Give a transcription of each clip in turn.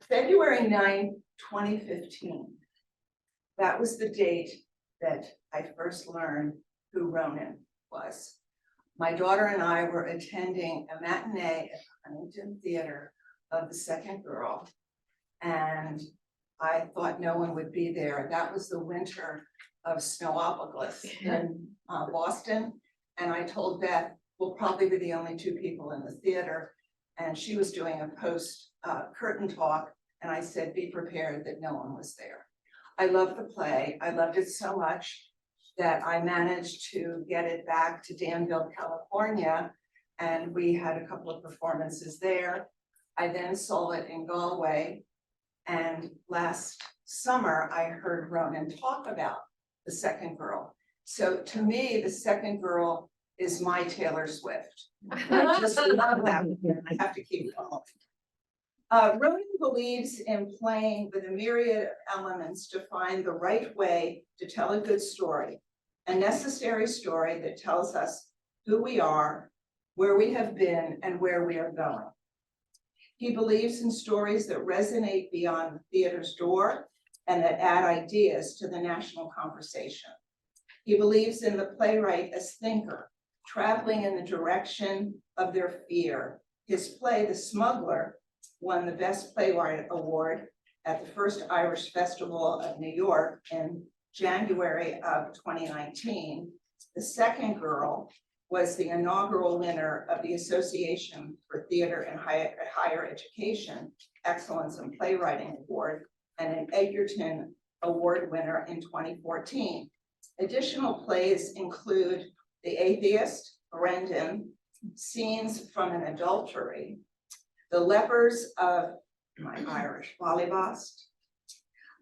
February 9, 2015. That was the date that I first learned who Ronán was. My daughter and I were attending a matinee at Huntington Theater of The Second Girl, and I thought no one would be there. That was the winter of Snowopolis in Boston, and I told Beth, we'll probably be the only two people in the theater, and she was doing a post curtain talk, and I said, be prepared that no one was there. I loved the play. I loved it so much that I managed to get it back to Danville, California, and we had a couple of performances there. I then saw it in Galway, and last summer I heard Ronán talk about The Second Girl. So to me, The Second Girl is my Taylor Swift. I just love that. I have to keep going. Ronán believes in playing with a myriad of elements to find the right way to tell a good story, a necessary story that tells us who we are, where we have been, and where we are going. He believes in stories that resonate beyond the theater's door and that add ideas to the national conversation. He believes in the playwright as thinker, traveling in the direction of their fear. His play, The Smuggler, won the Best Playwright Award at the First Irish Festival of New York in January of 2019. The Second Girl was the inaugural winner of the Association for Theater and Higher Education Excellence in Playwriting Award and an Egerton Award winner in 2014. Additional plays include The Atheist, Brendan, Scenes from an Adultery, The Lepers of my Irish, Ballybost,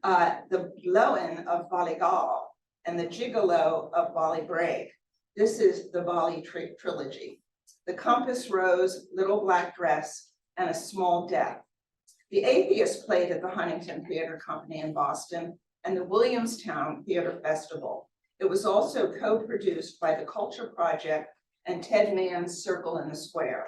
The Lowen of Ballygal, and The Gigolo of Ballybraig. This is the Bally trilogy. The Compass Rose, Little Black Dress, and A Small Death. The Atheist played at the Huntington Theater Company in Boston and the Williamstown Theater Festival. It was also co-produced by the Culture Project and Ted Mann's Circle in the Square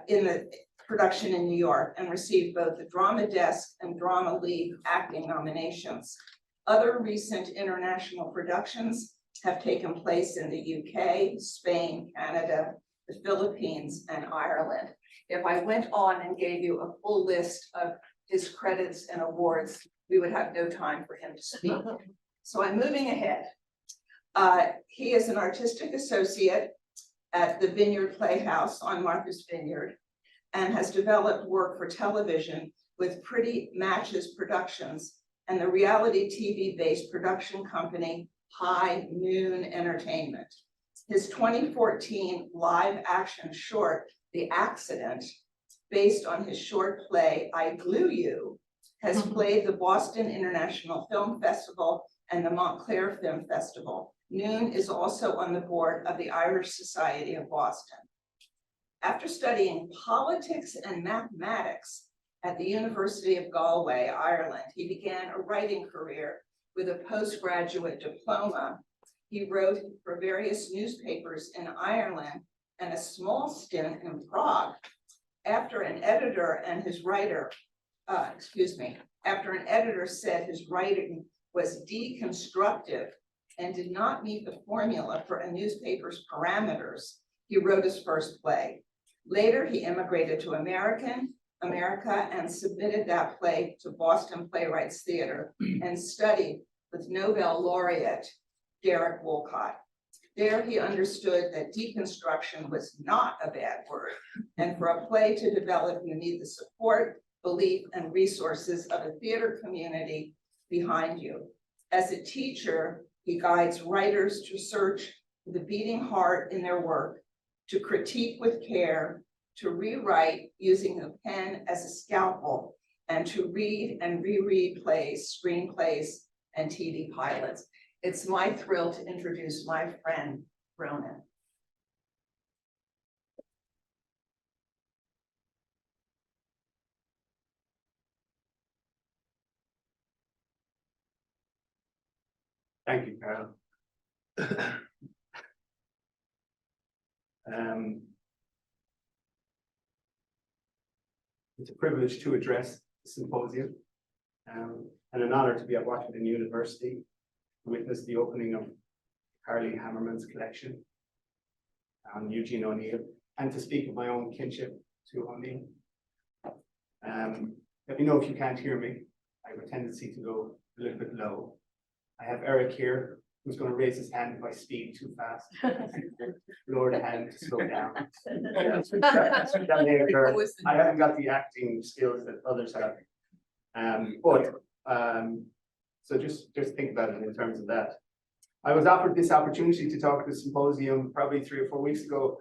in the production in New York, and received both the Drama Desk and Drama League acting nominations. Other recent international productions have taken place in the UK, Spain, Canada, the Philippines, and Ireland. If I went on and gave you a full list of his credits and awards, we would have no time for him to speak. So I'm moving ahead. He is an artistic associate at the Vineyard Playhouse on Martha's Vineyard and has developed work for television with Pretty Matches Productions and the reality TV-based production company High Noon Entertainment. His 2014 live action short, The Accident, based on his short play, I Glue You, has played the Boston International Film Festival and the Montclair Film Festival. Noone is also on the board of the Irish Society of Boston. After studying politics and mathematics at the University of Galway, Ireland, he began a writing career with a postgraduate diploma. He wrote for various newspapers in Ireland and a small stint in Prague. After an editor and his writer, after an editor said his writing was deconstructive and did not meet the formula for a newspaper's parameters, he wrote his first play. Later, he immigrated to America and submitted that play to Boston Playwrights Theater and studied with Nobel laureate Derek Walcott. There he understood that deconstruction was not a bad word, and for a play to develop, you need the support, belief, and resources of a theater community behind you. As a teacher, he guides writers to search the beating heart in their work, to critique with care, to rewrite using the pen as a scalpel, and to read and reread plays, screenplays, and TV pilots. It's my thrill to introduce my friend, Ronán. Thank you, Carol. It's a privilege to address the symposium, and an honor to be at Washington University to witness the opening of Carly Hammerman's collection on Eugene O'Neill, and to speak of my own kinship to O'Neill. Let me know if you can't hear me. I have a tendency to go a little bit low. I have Eric here, who's going to raise his hand if I speak too fast. Lower the hand to slow down. That may occur. I haven't got the acting skills that others have. So just think about it in terms of that. I was offered this opportunity to talk at the symposium probably 3 or 4 weeks ago.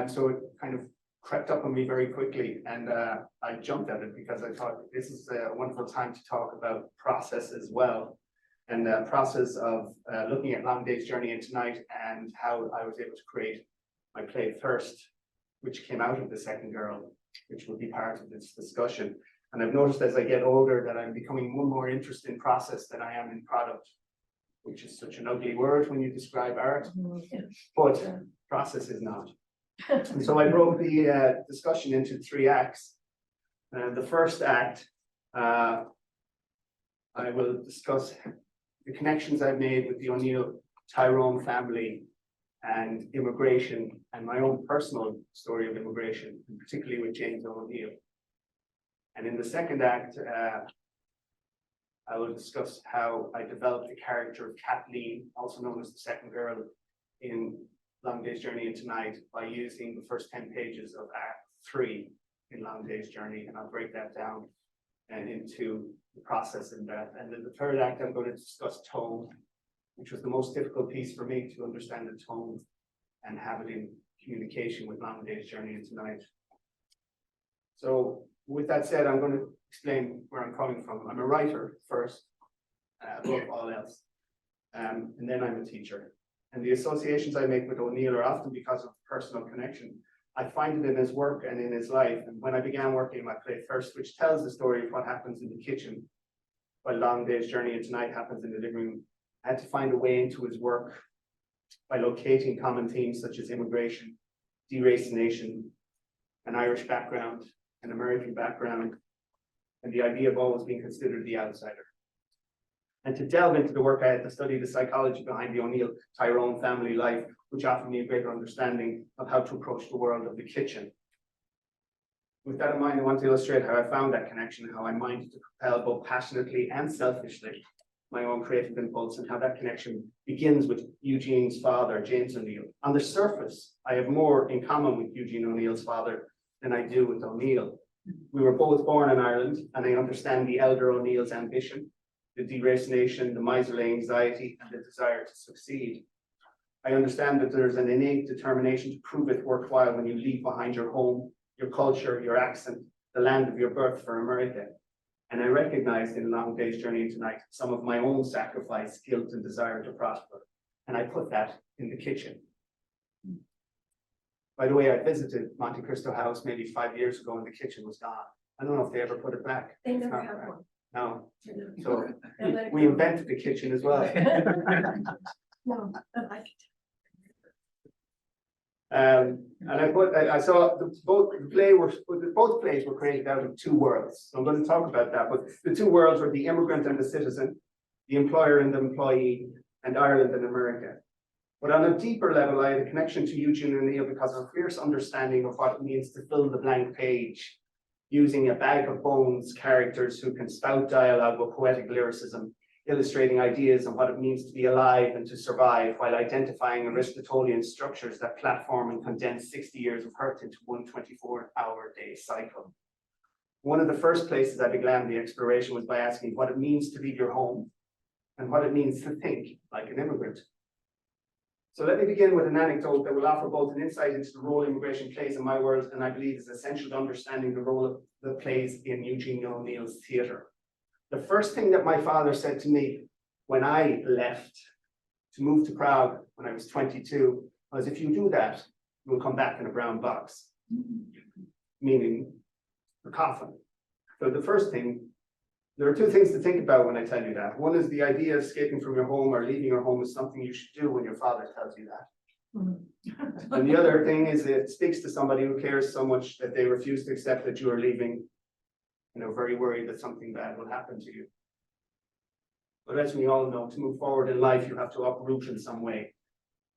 So it kind of crept up on me very quickly, and I jumped at it because I thought this is a wonderful time to talk about process as well, and the process of looking at Long Day's Journey into Night and how I was able to create my play Thirst, which came out of The Second Girl, which will be part of this discussion. And I've noticed as I get older that I'm becoming more interested in process than I am in product, which is such an ugly word when you describe art, but process is not. And so I broke the discussion into 3 acts. The first act, I will discuss the connections I've made with the O'Neill Tyrone family and immigration, and my own personal story of immigration, and particularly with James O'Neill. And in the second act, I will discuss how I developed the character of Kathleen, also known as the Second Girl, in Long Day's Journey into Night by using the first 10 pages of Act 3 in Long Day's Journey, and I'll break that down and into the process in that. And in the third act, I'm going to discuss tone, which was the most difficult piece for me to understand the tone and have it in communication with Long Day's Journey into Night. So with that said, I'm going to explain where I'm coming from. I'm a writer first, above all else, and then I'm a teacher. And the associations I make with O'Neill are often because of personal connection. I find it in his work and in his life. And when I began working in my play First, which tells the story of what happens in the kitchen while Long Day's Journey into Night happens in the living room, I had to find a way into his work by locating common themes such as immigration, deracination, an Irish background, an American background, and the idea of always being considered the outsider. And to delve into the work, I had to study the psychology behind the O'Neill Tyrone family life, which offered me a greater understanding of how to approach the world of the kitchen. With that in mind, I want to illustrate how I found that connection, how I minded to propel both passionately and selfishly my own creative impulse, and how that connection begins with Eugene's father, James O'Neill. On the surface, I have more in common with Eugene O'Neill's father than I do with O'Neill. We were both born in Ireland, and I understand the elder O'Neill's ambition, the deracination, the miserly anxiety, and the desire to succeed. I understand that there's an innate determination to prove it worthwhile when you leave behind your home, your culture, your accent, the land of your birth for America. And I recognized in Long Day's Journey into Night some of my own sacrifice, guilt, and desire to prosper. And I put that in the kitchen. By the way, I visited Monte Cristo House maybe 5 years ago, and the kitchen was gone. I don't know if they ever put it back. They never have one. No. So we invented the kitchen as well. No, I like And I saw both plays were created out of 2 worlds. So I'm going to talk about that. But the 2 worlds were the immigrant and the citizen, the employer and the employee, and Ireland and America. But on a deeper level, I had a connection to Eugene O'Neill because of a fierce understanding of what it means to fill the blank page, using a bag of bones characters who can spout dialogue with poetic lyricism, illustrating ideas on what it means to be alive and to survive, while identifying Aristotelian structures that platform and condense 60 years of hurt into one 24-hour-day cycle. One of the first places I began the exploration was by asking what it means to leave your home and what it means to think like an immigrant. So let me begin with an anecdote that will offer both an insight into the role immigration plays in my world, and I believe is essential to understanding the role of the plays in Eugene O'Neill's theatre. The first thing that my father said to me when I left to move to Prague when I was 22 was, if you do that, you'll come back in a brown box, meaning a coffin. So the first thing, there are 2 things to think about when I tell you that. One is the idea of escaping from your home or leaving your home is something you should do when your father tells you that. And the other thing is it speaks to somebody who cares so much that they refuse to accept that you are leaving and are very worried that something bad will happen to you. But as we all know, to move forward in life, you have to uproot in some way.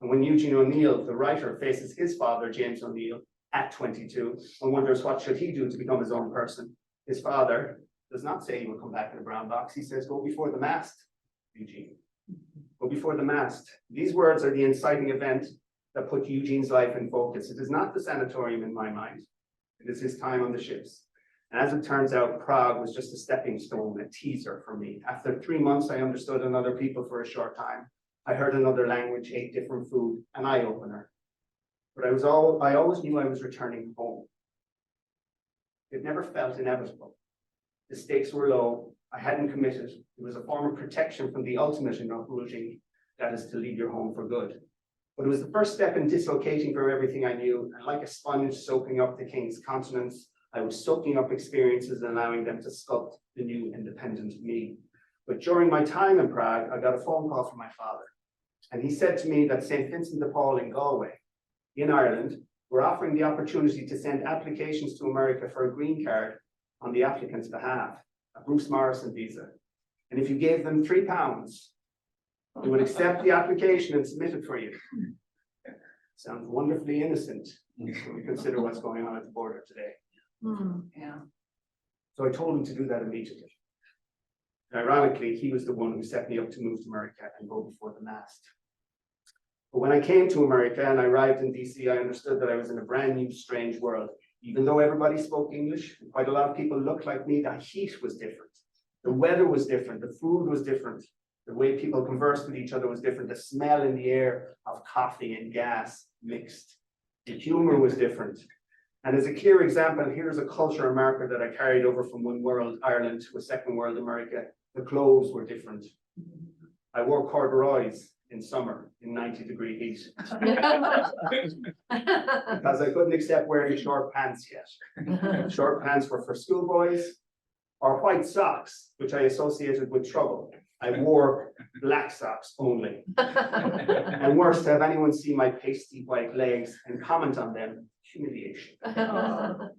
And when Eugene O'Neill, the writer, faces his father, James O'Neill, at 22, and wonders what should he do to become his own person, his father does not say he will come back in a brown box. He says, go before the mast, Eugene. Go before the mast. These words are the inciting event that put Eugene's life in focus. It is not the sanatorium in my mind. It is his time on the ships. And as it turns out, Prague was just a stepping stone, a teaser for me. After 3 months, I understood another people for a short time. I heard another language, ate different food, an eye-opener. But I always knew I was returning home. It never felt inevitable. The stakes were low. I hadn't committed. It was a form of protection from the ultimate in uprooting, that is to leave your home for good. But it was the first step in dislocating from everything I knew, and like a sponge soaking up the king's continents, I was soaking up experiences and allowing them to sculpt the new independent me. But during my time in Prague, I got a phone call from my father, and he said to me that St. Vincent de Paul in Galway, in Ireland, were offering the opportunity to send applications to America for a green card on the applicant's behalf, a Bruce Morrison visa. And if you gave them £3, they would accept the application and submit it for you. Sounds wonderfully innocent when we consider what's going on at the border today. Yeah. So I told him to do that immediately. And ironically, he was the one who set me up to move to America and go before the mast. But when I came to America and I arrived in DC, I understood that I was in a brand new, strange world. Even though everybody spoke English, and quite a lot of people looked like me, the heat was different. The weather was different, the food was different. The way people conversed with each other was different. The smell in the air of coffee and gas mixed. The humor was different. And as a clear example, here's a culture America that I carried over from one world, Ireland, to a second world, America. The clothes were different. I wore corduroys in summer in 90-degree heat because I couldn't accept wearing short pants yet. Short pants were for schoolboys, or white socks, which I associated with trouble. I wore black socks only. And worse, to have anyone see my pasty white legs and comment on them, humiliation.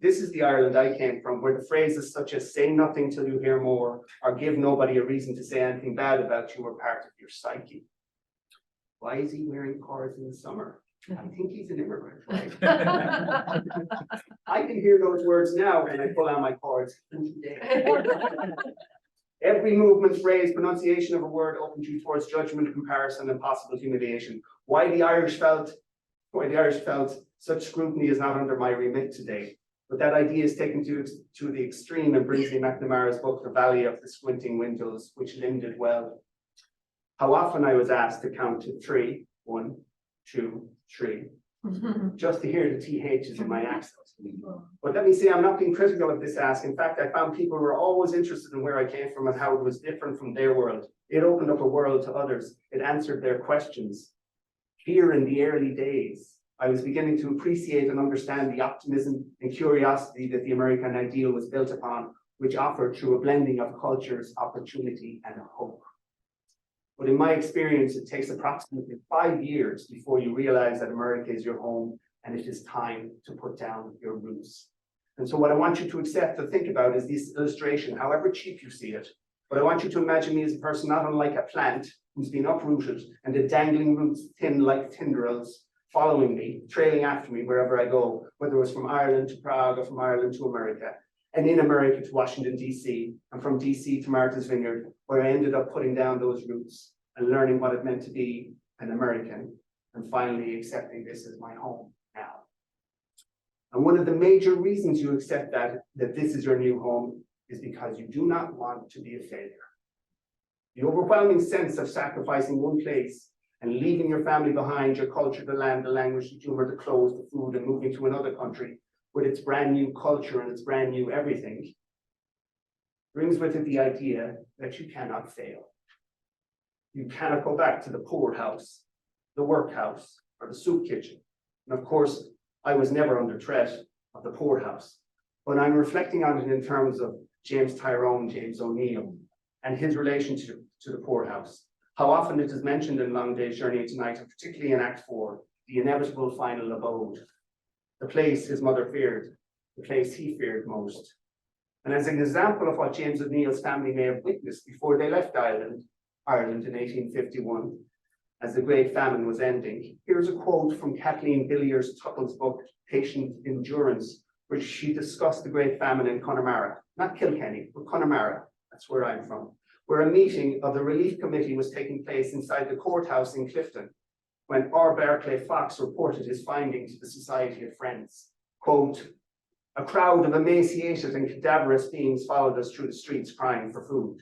This is the Ireland I came from, where the phrases such as say nothing till you hear more, or give nobody a reason to say anything bad about you, are part of your psyche. Why is he wearing cords in the summer? I think he's an immigrant, right? I can hear those words now when I pull on my cords. Every movement, phrase, pronunciation of a word opens you towards judgment, comparison, and possible humiliation. Why the Irish felt such scrutiny is not under my remit today. But that idea is taken to the extreme in Brinsley McNamara's book, The Valley of the Squinting Windows, which limned it well. How often I was asked to count to 3, 1, 2, 3, just to hear the THs in my accent. But let me say, I'm not being critical of this ask. In fact, I found people were always interested in where I came from and how it was different from their world. It opened up a world to others. It answered their questions. Here in the early days, I was beginning to appreciate and understand the optimism and curiosity that the American ideal was built upon, which offered through a blending of cultures, opportunity, and hope. But in my experience, it takes approximately 5 years before you realize that America is your home and it is time to put down your roots. And so what I want you to accept, to think about, is this illustration, however cheap you see it. But I want you to imagine me as a person not unlike a plant who's been uprooted and the dangling roots thin like tendrils following me, trailing after me wherever I go, whether it was from Ireland to Prague or from Ireland to America, and in America to Washington, DC, and from DC to Martha's Vineyard, where I ended up putting down those roots and learning what it meant to be an American, and finally accepting this as my home now. And one of the major reasons you accept that this is your new home is because you do not want to be a failure. The overwhelming sense of sacrificing one place and leaving your family behind, your culture, the land, the language, the humor, the clothes, the food, and moving to another country with its brand new culture and its brand new everything, brings with it the idea that you cannot fail. You cannot go back to the poorhouse, the workhouse, or the soup kitchen. And of course, I was never under threat of the poorhouse, but I'm reflecting on it in terms of James O'Neill, and his relationship to the poorhouse. How often it is mentioned in Long Day's Journey into Night, and particularly in Act 4, the inevitable final abode. The place his mother feared, the place he feared most. And as an example of what James O'Neill's family may have witnessed before they left Ireland in 1851, as the Great Famine was ending, here's a quote from Kathleen Villiers Tuttle's book, Patient Endurance, where she discussed the Great Famine in Connemara, not Kilkenny, but Connemara, that's where I'm from, where a meeting of the Relief Committee was taking place inside the courthouse in Clifton, when R. Barclay Fox reported his finding to the Society of Friends. Quote, "A crowd of emaciated and cadaverous beings followed us through the streets crying for food.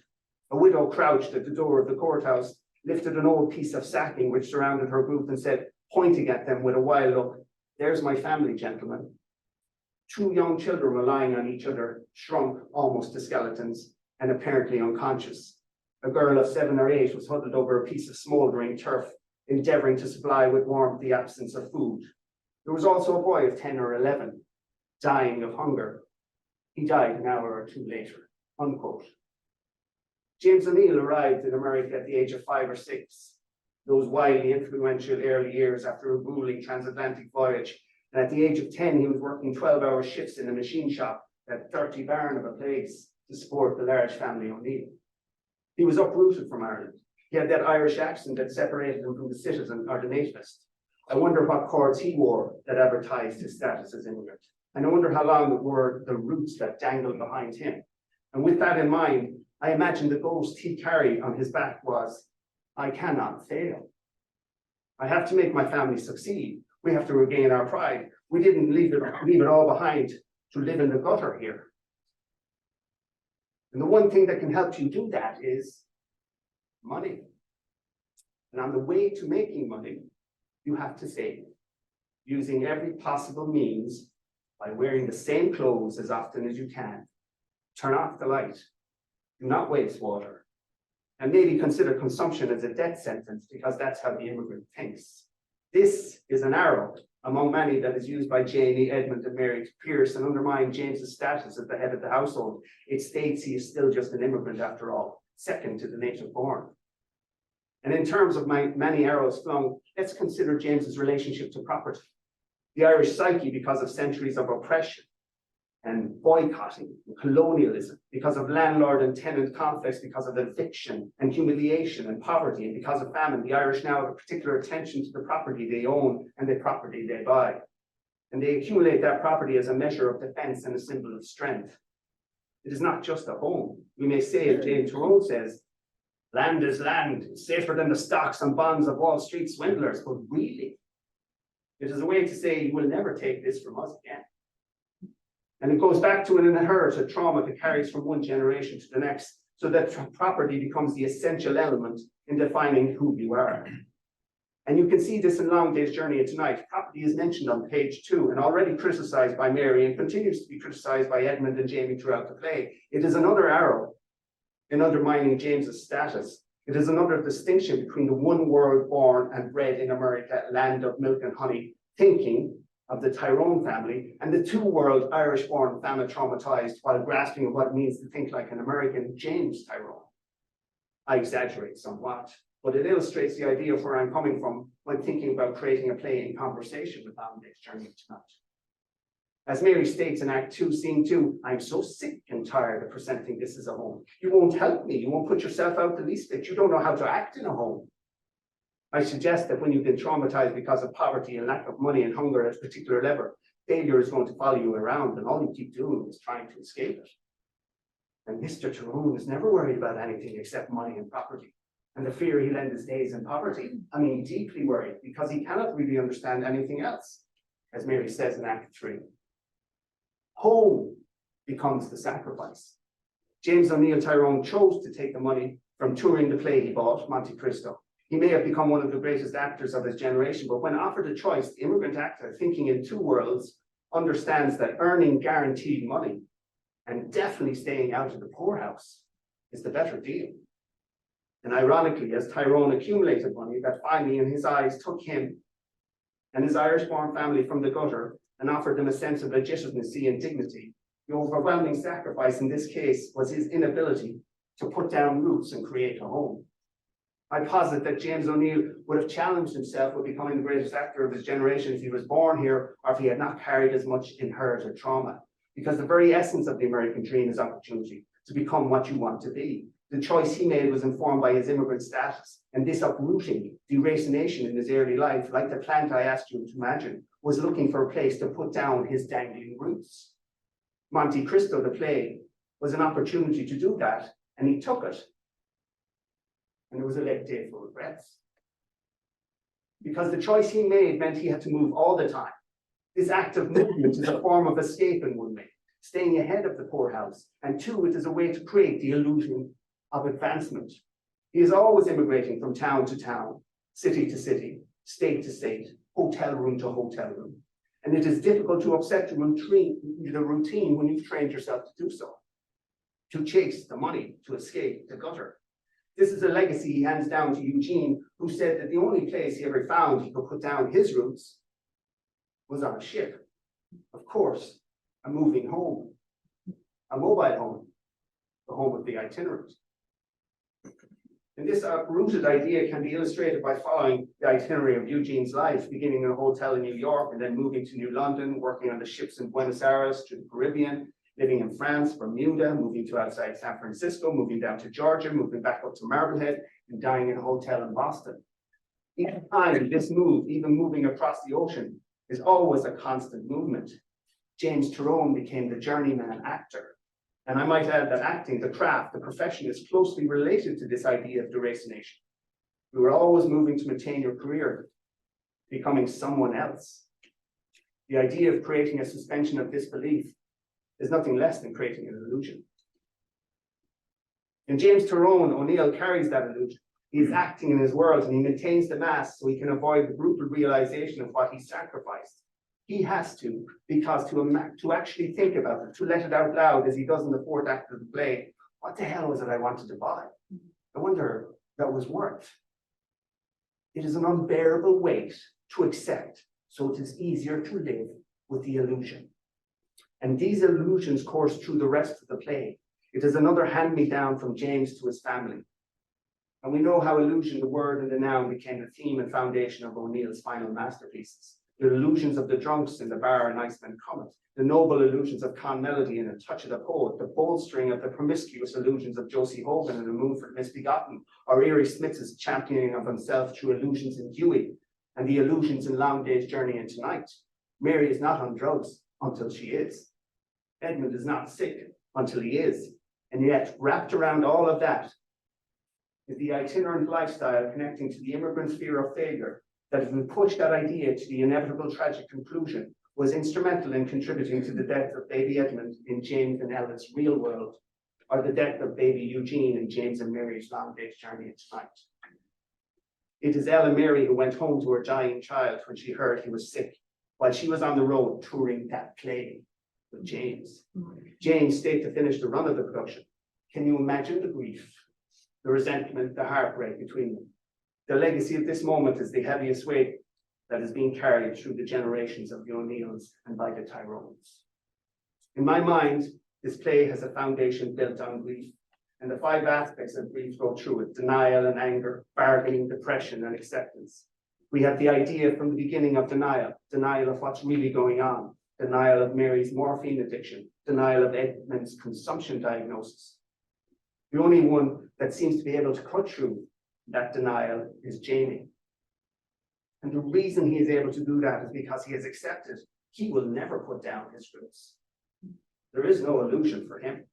A widow crouched at the door of the courthouse, lifted an old piece of sacking which surrounded her group and said, pointing at them with a wild look, 'There's my family, gentlemen.' Two young children were lying on each other, shrunk almost to skeletons and apparently unconscious. A girl of 7 or 8 was huddled over a piece of smouldering turf, endeavoring to supply with warmth the absence of food. There was also a boy of 10 or 11, dying of hunger. He died an hour or two later," unquote. James O'Neill arrived in America at the age of 5 or 6, those wildly influential early years after a grueling transatlantic voyage. And at the age of 10, he was working 12-hour shifts in a machine shop, that dirty barn of a place, to support the large family O'Neill. He was uprooted from Ireland. He had that Irish accent that separated him from the citizen or the nativist. I wonder what cords he wore that advertised his status as immigrant. And I wonder how long it were the roots that dangled behind him. And with that in mind, I imagine the ghost he carried on his back was, "I cannot fail. I have to make my family succeed. We have to regain our pride. We didn't leave it all behind to live in the gutter here." And the one thing that can help you do that is money. And on the way to making money, you have to save, using every possible means by wearing the same clothes as often as you can. Turn off the light. Do not waste water. And maybe consider consumption as a death sentence, because that's how the immigrant thinks. This is an arrow among many that is used by Janie, Edmund, and Mary to pierce and undermine James's status as the head of the household. It states he is still just an immigrant after all, second to the native born. And in terms of many arrows flung, let's consider James's relationship to property. The Irish psyche, because of centuries of oppression and boycotting and colonialism, because of landlord and tenant conflicts, because of eviction and humiliation and poverty, and because of famine, the Irish now have a particular attention to the property they own and the property they buy. And they accumulate that property as a measure of defense and a symbol of strength. It is not just a home. We may say, as James Tyrone says, land is land, it's safer than the stocks and bonds of Wall Street swindlers, but really, it is a way to say, you will never take this from us again. And it goes back to an inherited trauma that carries from one generation to the next, so that property becomes the essential element in defining who you are. And you can see this in Long Day's Journey into Night. Property is mentioned on page 2 and already criticized by Mary and continues to be criticized by Edmund and Jamie throughout the play. It is another arrow in undermining James's status. It is another distinction between the one world born and bred in America, land of milk and honey, thinking of the Tyrone family, and the two world Irish born, famine traumatized while grasping at what it means to think like an American, James Tyrone. I exaggerate somewhat, but it illustrates the idea of where I'm coming from when thinking about creating a play in conversation with Long Day's Journey tonight. As Mary states in Act 2, Scene 2, I'm so sick and tired of presenting this as a home. You won't help me. You won't put yourself out the least bit. You don't know how to act in a home. I suggest that when you've been traumatized because of poverty and lack of money and hunger at a particular level, failure is going to follow you around, and all you keep doing is trying to escape it. And Mr. Tyrone is never worried about anything except money and property, and the fear he'll end his days in poverty. I mean, deeply worried, because he cannot really understand anything else, as Mary says in Act 3. Home becomes the sacrifice. James O'Neill Tyrone chose to take the money from touring the play he bought, Monte Cristo. He may have become one of the greatest actors of his generation, but when offered a choice, the immigrant actor, thinking in two worlds, understands that earning guaranteed money and definitely staying out of the poorhouse is the better deal. And ironically, as Tyrone accumulated money, that finally in his eyes took him and his Irish-born family from the gutter and offered them a sense of legitimacy and dignity, the overwhelming sacrifice in this case was his inability to put down roots and create a home. I posit that James O'Neill would have challenged himself with becoming the greatest actor of his generation if he was born here, or if he had not carried as much inherited trauma. Because the very essence of the American dream is opportunity to become what you want to be. The choice he made was informed by his immigrant status, and this uprooting, deracination in his early life, like the plant I asked you to imagine, was looking for a place to put down his dangling roots. Monte Cristo, the play, was an opportunity to do that, and he took it. And it was a late day for regrets. Because the choice he made meant he had to move all the time. This act of movement is a form of escape in one way, staying ahead of the poorhouse, and two, it is a way to create the illusion of advancement. He is always immigrating from town to town, city to city, state to state, hotel room to hotel room. And it is difficult to upset the routine when you've trained yourself to do so, to chase the money, to escape the gutter. This is a legacy he hands down to Eugene, who said that the only place he ever found he could put down his roots was on a ship. Of course, a moving home, a mobile home, the home of the itinerant. And this uprooted idea can be illustrated by following the itinerary of Eugene's life, beginning in a hotel in New York and then moving to New London, working on the ships in Buenos Aires to the Caribbean, living in France, Bermuda, moving to outside San Francisco, moving down to Georgia, moving back up to Marblehead, and dying in a hotel in Boston. Each time this move, even moving across the ocean, is always a constant movement. James Tyrone became the journeyman actor. And I might add that acting, the craft, the profession is closely related to this idea of deracination. You are always moving to maintain your career, becoming someone else. The idea of creating a suspension of disbelief is nothing less than creating an illusion. And James Tyrone, ONeill carries that illusion. He is acting in his world and he maintains the mask so he can avoid the brutal realization of what he sacrificed. He has to, because to actually think about it, to let it out loud as he does in the fourth act of the play, what the hell was it I wanted to buy? I wonder that was worth. It is an unbearable weight to accept, so it is easier to live with the illusion. And these illusions course through the rest of the play. It is another hand-me-down from James to his family. And we know how illusion, the word and the noun, became the theme and foundation of ONeill's final masterpieces. The illusions of the drunks in the bar in Iceman Comet, the noble illusions of Con Melody in A Touch of the Poet, the bolstering of the promiscuous illusions of Josie Hogan in A Moon for the Misbegotten, or Eerie Smith's championing of himself through illusions in Dewey, and the illusions in Long Day's Journey into Night. Mary is not on drugs until she is. Edmund is not sick until he is. And yet, wrapped around all of that is the itinerant lifestyle connecting to the immigrant's fear of failure, that if we push that idea to the inevitable tragic conclusion, was instrumental in contributing to the death of baby Edmund in James and Ella's Real World, or the death of baby Eugene in James and Mary's Long Day's Journey into Night. It is Ella Mary who went home to her dying child when she heard he was sick, while she was on the road touring that play with James. James stayed to finish the run of the production. Can you imagine the grief, the resentment, the heartbreak between them? The legacy of this moment is the heaviest weight that is being carried through the generations of the O'Neills and by the Tyrones. In my mind, this play has a foundation built on grief, and the 5 aspects of grief go through it: denial and anger, bargaining, depression, and acceptance. We have the idea from the beginning of denial of what's really going on, denial of Mary's morphine addiction, denial of Edmund's consumption diagnosis. The only one that seems to be able to cut through that denial is Jamie. And the reason he is able to do that is because he has accepted he will never put down his roots. There is no illusion for him.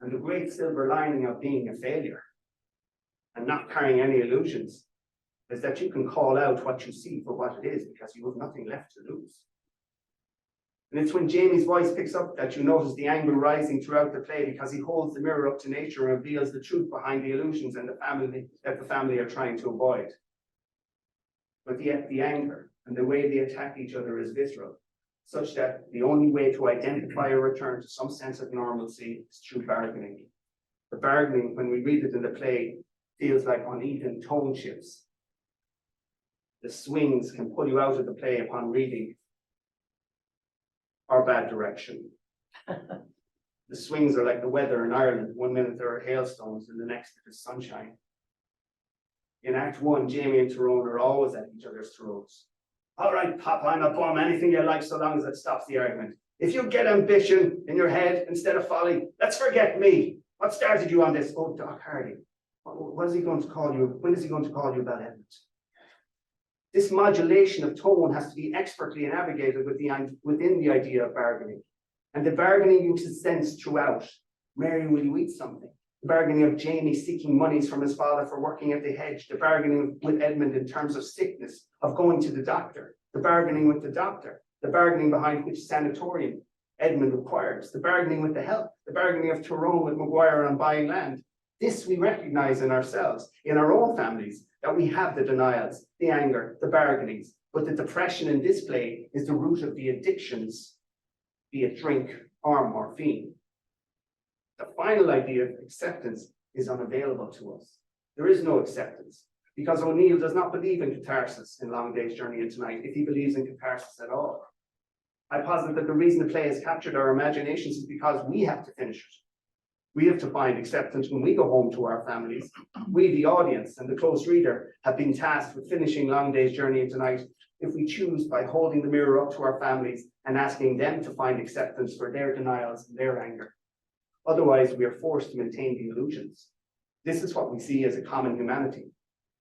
And the great silver lining of being a failure and not carrying any illusions is that you can call out what you see for what it is, because you have nothing left to lose. And it's when Jamie's voice picks up that you notice the anger rising throughout the play, because he holds the mirror up to nature and reveals the truth behind the illusions and the family are trying to avoid. But yet the anger and the way they attack each other is visceral, such that the only way to identify a return to some sense of normalcy is through bargaining. The bargaining, when we read it in the play, feels like uneven tone shifts. The swings can pull you out of the play upon reading, or bad direction. The swings are like the weather in Ireland. 1 minute there are hailstones and the next it is sunshine. In Act 1, Jamie and Tyrone are always at each other's throats. All right, Pop, I'm a bum, anything you like so long as it stops the argument. If you get ambition in your head instead of folly, let's forget me. What started you on this? Oh, Doc Hardy. What is he going to call you? When is he going to call you about Edmund? This modulation of tone has to be expertly navigated within the idea of bargaining. And the bargaining you can sense throughout. Mary, will you eat something? The bargaining of Jamie seeking monies from his father for working at the hedge. The bargaining with Edmund in terms of sickness, of going to the doctor. The bargaining with the doctor. The bargaining behind which sanatorium Edmund requires. The bargaining with the help. The bargaining of Tyrone with Maguire on buying land. This we recognize in ourselves, in our own families, that we have the denials, the anger, the bargainings, but the depression in display is the root of the addictions, be it drink or morphine. The final idea of acceptance is unavailable to us. There is no acceptance, because O'Neill does not believe in catharsis in Long Day's Journey into Night, if he believes in catharsis at all. I posit that the reason the play has captured our imaginations is because we have to finish it. We have to find acceptance when we go home to our families. We, the audience and the close reader, have been tasked with finishing Long Day's Journey into Night if we choose by holding the mirror up to our families and asking them to find acceptance for their denials and their anger. Otherwise, we are forced to maintain the illusions. This is what we see as a common humanity.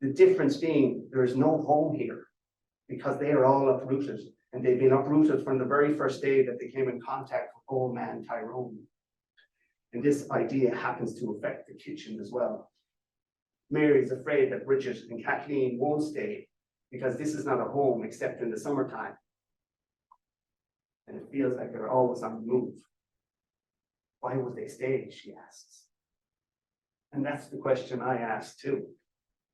The difference being there is no home here because they are all uprooted, and they've been uprooted from the very first day that they came in contact with old man Tyrone. And this idea happens to affect the kitchen as well. Mary is afraid that Bridget and Kathleen won't stay because this is not a home except in the summertime. And it feels like they're always on the move. Why would they stay, she asks. And that's the question I asked too.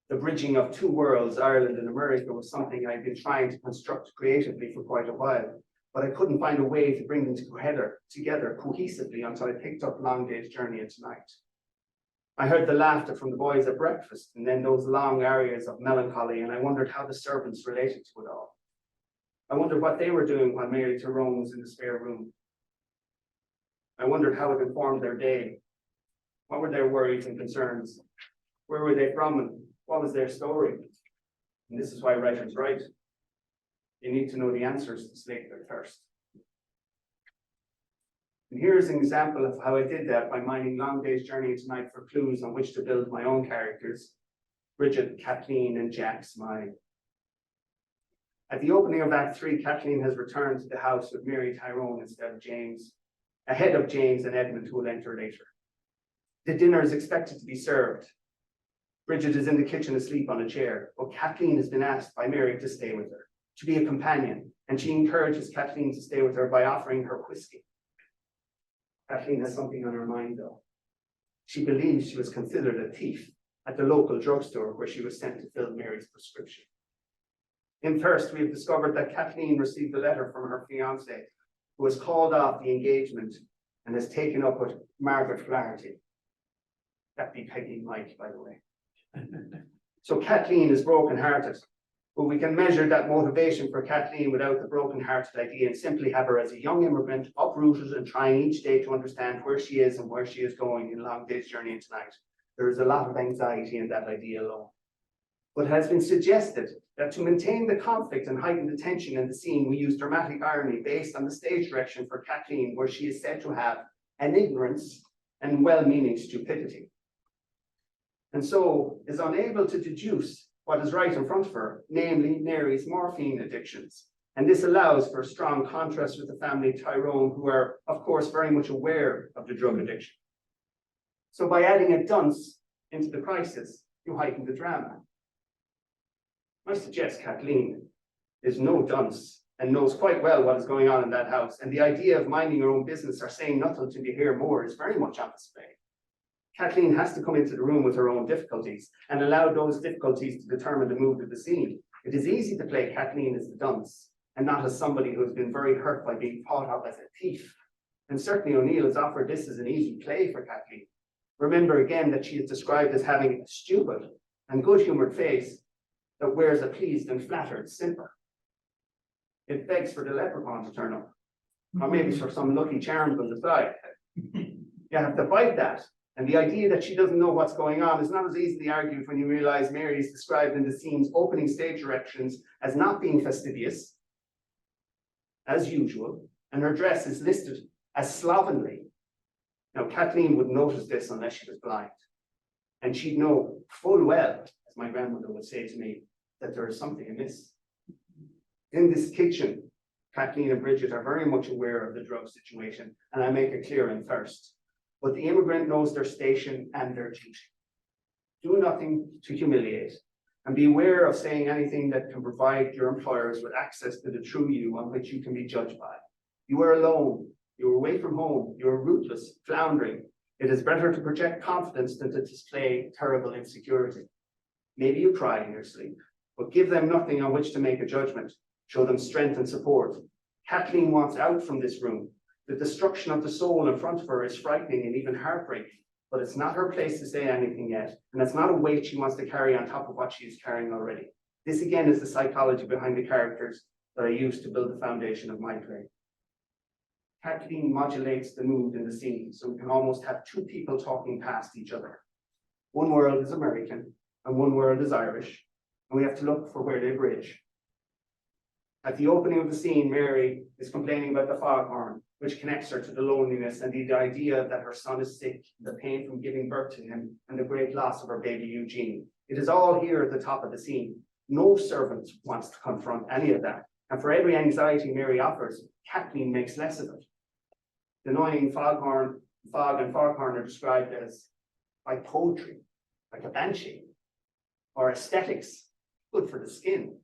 The bridging of two worlds, Ireland and America, was something I've been trying to construct creatively for quite a while. But I couldn't find a way to bring them together cohesively until I picked up Long Day's Journey into Night. I heard the laughter from the boys at breakfast, and then those long arias of melancholy, and I wondered how the servants related to it all. I wondered what they were doing while Mary Tyrone was in the spare room. I wondered how it informed their day. What were their worries and concerns? Where were they from, and what was their story? And this is why writers write. They need to know the answers to slake their thirst. And here's an example of how I did that by mining Long Day's Journey into Night for clues on which to build my own characters, Bridget, Kathleen, and Jack's mine. At the opening of Act 3, Kathleen has returned to the house with Mary Tyrone instead of James, ahead of James and Edmund, who will enter later. The dinner is expected to be served. Bridget is in the kitchen asleep on a chair, but Kathleen has been asked by Mary to stay with her, to be a companion, and she encourages Kathleen to stay with her by offering her whiskey. Kathleen has something on her mind, though. She believes she was considered a thief at the local drugstore where she was sent to fill Mary's prescription. In Thirst, we have discovered that Kathleen received a letter from her fiancé, who has called off the engagement and has taken up with Margaret Flaherty. That'd be Peggy and Mike, by the way. So Kathleen is broken-hearted, but we can measure that motivation for Kathleen without the broken-hearted idea and simply have her as a young immigrant, uprooted and trying each day to understand where she is and where she is going in Long Day's Journey into Night. There is a lot of anxiety in that idea alone. But it has been suggested that to maintain the conflict and heighten the tension in the scene, we use dramatic irony based on the stage direction for Kathleen, where she is said to have an ignorance and well-meaning stupidity, and so is unable to deduce what is right in front of her, namely Mary's morphine addictions. And this allows for a strong contrast with the family Tyrone, who are, of course, very much aware of the drug addiction. So by adding a dunce into the crisis, you heighten the drama. I suggest Kathleen is no dunce and knows quite well what is going on in that house. And the idea of minding your own business or saying nothing till you hear more is very much on display. Kathleen has to come into the room with her own difficulties and allow those difficulties to determine the mood of the scene. It is easy to play Kathleen as the dunce and not as somebody who has been very hurt by being thought of as a thief. And certainly O'Neill has offered this as an easy play for Kathleen. Remember again that she is described as having a stupid and good-humoured face that wears a pleased and flattered simper. It begs for the leprechaun to turn up, or maybe for some lucky charms on the side. You have to fight that. And the idea that she doesn't know what's going on is not as easily argued when you realize Mary is described in the scene's opening stage directions as not being fastidious, as usual, and her dress is listed as slovenly. Now, Kathleen wouldn't notice this unless she was blind. And she'd know full well, as my grandmother would say to me, that there is something amiss. In this kitchen, Kathleen and Bridget are very much aware of the drug situation, and I make it clear in first. But the immigrant knows their station and their duty. Do nothing to humiliate, and be aware of saying anything that can provide your employers with access to the true you on which you can be judged by. You are alone, you are away from home, you are rootless, floundering. It is better to project confidence than to display terrible insecurity. Maybe you cry in your sleep, but give them nothing on which to make a judgment. Show them strength and support. Kathleen wants out from this room. The destruction of the soul in front of her is frightening and even heartbreaking, but it's not her place to say anything yet, and it's not a weight she wants to carry on top of what she is carrying already. This again is the psychology behind the characters that I used to build the foundation of my play. Kathleen modulates the mood in the scene, so we can almost have two people talking past each other. One world is American, and one world is Irish, and we have to look for where they bridge. At the opening of the scene, Mary is complaining about the foghorn, which connects her to the loneliness and the idea that her son is sick, the pain from giving birth to him, and the great loss of her baby Eugene. It is all here at the top of the scene. No servant wants to confront any of that. And for every anxiety Mary offers, Kathleen makes less of it. The annoying fog and foghorn are described as like poetry, like a banshee, or aesthetics, good for the skin.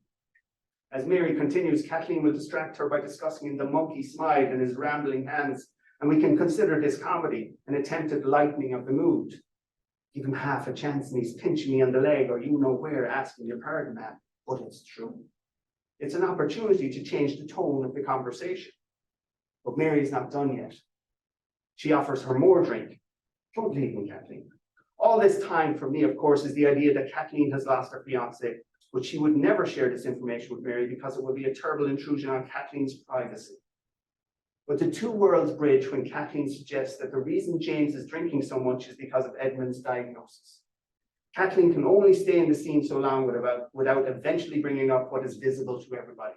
As Mary continues, Kathleen will distract her by discussing the monkey Smythe and his rambling hands, and we can consider this comedy, an attempted lightening of the mood. Give him half a chance and he's pinching me on the leg, or you know where, asking your pardon, man, but it's true. It's an opportunity to change the tone of the conversation. But Mary's not done yet. She offers her more drink. Don't leave me, Kathleen. All this time for me, of course, is the idea that Kathleen has lost her fiancé, but she would never share this information with Mary because it would be a terrible intrusion on Kathleen's privacy. But the two worlds bridge when Kathleen suggests that the reason James is drinking so much is because of Edmund's diagnosis. Kathleen can only stay in the scene so long without eventually bringing up what is visible to everybody.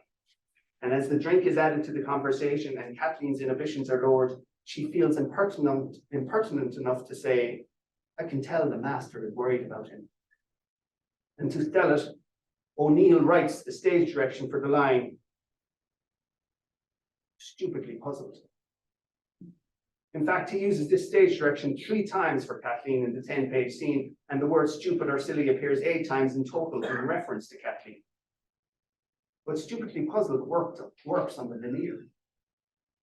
And as the drink is added to the conversation and Kathleen's inhibitions are lowered, she feels impertinent enough to say, I can tell the master is worried about him. And to tell it, O'Neill writes the stage direction for the line, stupidly puzzled. In fact, he uses this stage direction 3 times for Kathleen in the 10-page scene, and the word stupid or silly appears 8 times in total in reference to Kathleen. But stupidly puzzled works on the linear.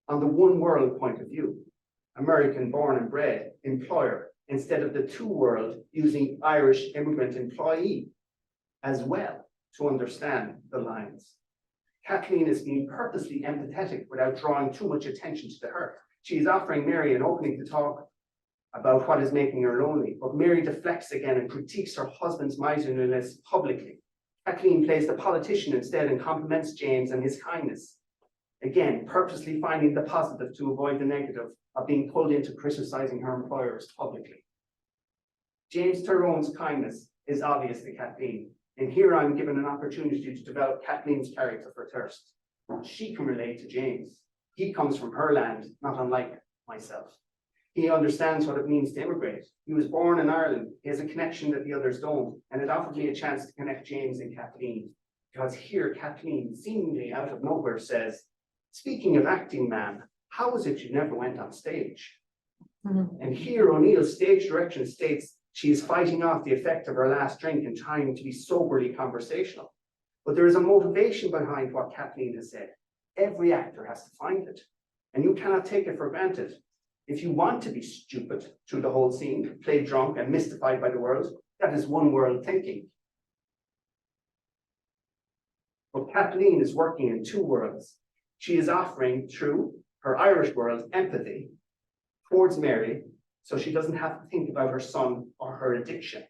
On the one world point of view, American born and bred, employer, instead of the two world using Irish immigrant employee as well to understand the lines. Kathleen is being purposely empathetic without drawing too much attention to the hurt. She is offering Mary an opening to talk about what is making her lonely, but Mary deflects again and critiques her husband's miserliness publicly. Kathleen plays the politician instead and compliments James and his kindness. Again, purposely finding the positive to avoid the negative of being pulled into criticizing her employers publicly. James Tyrone's kindness is obvious to Kathleen, and here I'm given an opportunity to develop Kathleen's character for thirst. She can relate to James. He comes from her land, not unlike myself. He understands what it means to immigrate. He was born in Ireland. He has a connection that the others don't, and it offered me a chance to connect James and Kathleen. Because here Kathleen, seemingly out of nowhere, says, speaking of acting, ma'am, how is it you never went on stage? And here O'Neill's stage direction states she is fighting off the effect of her last drink and trying to be soberly conversational. But there is a motivation behind what Kathleen has said. Every actor has to find it, and you cannot take it for granted. If you want to be stupid through the whole scene, play drunk and mystified by the world, that is one world thinking. But Kathleen is working in 2 worlds. She is offering, through her Irish world, empathy towards Mary, so she doesn't have to think about her son or her addiction.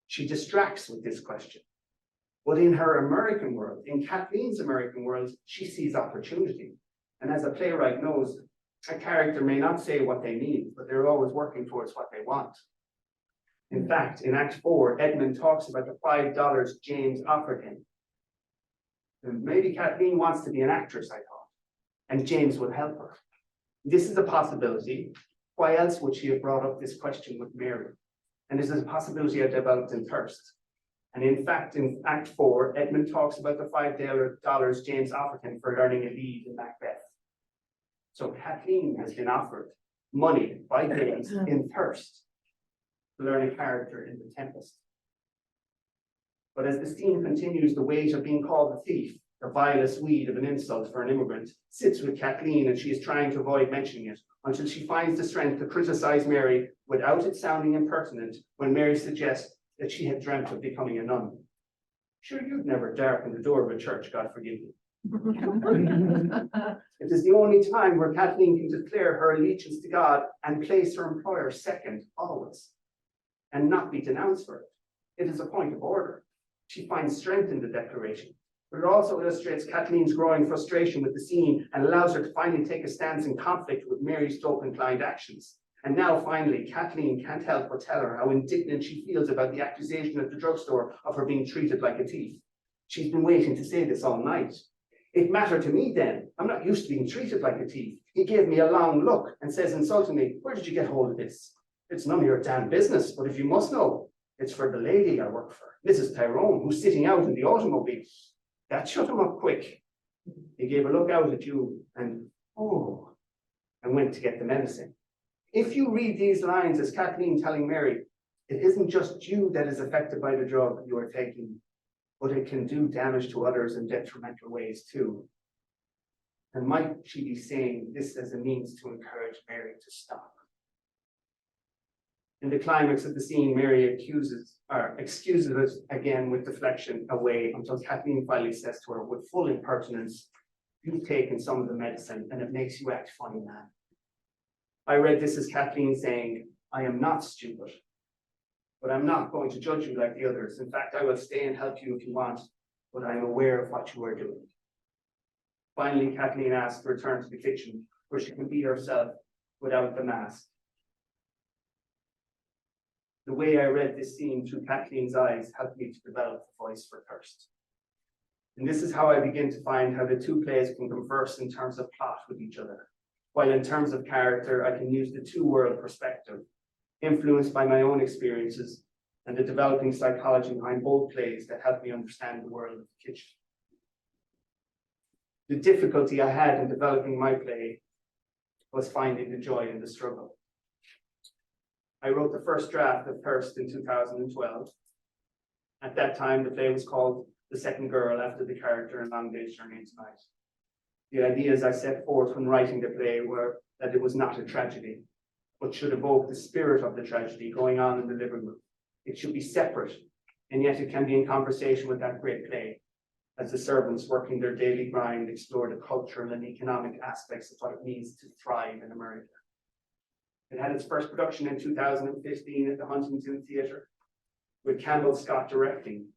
She distracts with this question. But in her American world, in Kathleen's American world, she sees opportunity. And as a playwright knows, a character may not say what they need, but they're always working towards what they want. In fact, in Act 4, Edmund talks about the $5 James offered him. And maybe Kathleen wants to be an actress, I thought. and James would help her. This is a possibility. Why else would she have brought up this question with Mary? And this is a possibility I developed in Thirst. And in fact, in Act 4, Edmund talks about the $5 James offered him for learning a lead in Macbeth. So Kathleen has been offered money by James in Thirst to learn a character in The Tempest. But as the scene continues, the weight of being called a thief, the vilest weed of an insult for an immigrant, sits with Kathleen, and she is trying to avoid mentioning it until she finds the strength to criticize Mary without it sounding impertinent when Mary suggests that she had dreamt of becoming a nun. Sure, you'd never darken the door of a church, God forgive you. It is the only time where Kathleen can declare her allegiance to God and place her employer second, always, and not be denounced for it. It is a point of order. She finds strength in the declaration, but it also illustrates Kathleen's growing frustration with the scene and allows her to finally take a stance in conflict with Mary's dope-inclined actions. And now, finally, Kathleen can't help but tell her how indignant she feels about the accusation at the drugstore of her being treated like a thief. She's been waiting to say this all night. It mattered to me then. I'm not used to being treated like a thief. He gave me a long look and says insultingly, "Where did you get hold of this? It's none of your damn business, but if you must know, it's for the lady I work for, Mrs. Tyrone, who's sitting out in the automobile." That shut him up quick. He gave a look out at you and, oh, and went to get the medicine. If you read these lines as Kathleen telling Mary, it isn't just you that is affected by the drug you are taking, but it can do damage to others in detrimental ways too. And might she be saying this as a means to encourage Mary to stop? In the climax of the scene, Mary excuses us again with deflection away until Kathleen finally says to her with full impertinence, "You've taken some of the medicine and it makes you act funny, man." I read this as Kathleen saying, "I am not stupid, but I'm not going to judge you like the others. In fact, I will stay and help you if you want, but I'm aware of what you are doing." Finally, Kathleen asks to return to the kitchen where she can be herself without the mask. The way I read this scene through Kathleen's eyes helped me to develop the voice for Thirst. And this is how I begin to find how the two plays can converse in terms of plot with each other, while in terms of character, I can use the two-world perspective, influenced by my own experiences and the developing psychology behind both plays that help me understand the world of the kitchen. The difficulty I had in developing my play was finding the joy in the struggle. I wrote the first draft of Thirst in 2012. At that time, the play was called The Second Girl, after the character in Long Day's Journey into Night. The ideas I set forth when writing the play were that it was not a tragedy, but should evoke the spirit of the tragedy going on in the living room. It should be separate, and yet it can be in conversation with that great play, as the servants working their daily grind explore the cultural and economic aspects of what it means to thrive in America. It had its first production in 2015 at the Huntington Theatre, with Campbell Scott directing.